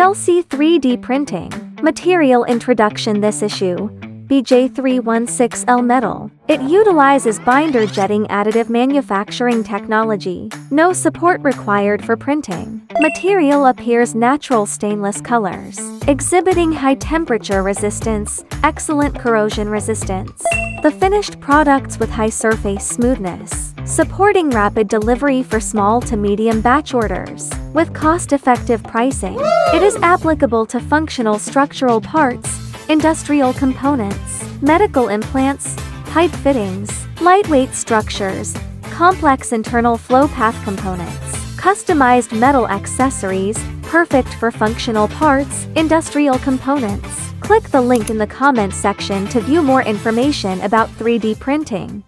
PLC 3D printing. Material introduction. This issue. BJ-316L metal. It utilizes binder jetting additive manufacturing technology. No support required for printing. Material appears natural stainless colors, exhibiting high temperature resistance, excellent corrosion resistance. The finished products with high surface smoothness, supporting rapid delivery for small to medium batch orders. With cost-effective pricing, it is applicable to functional structural parts, industrial components, medical implants, pipe fittings, lightweight structures, complex internal flow path components, customized metal accessories, perfect for functional parts, industrial components. Click the link in the comment section to view more information about 3D printing.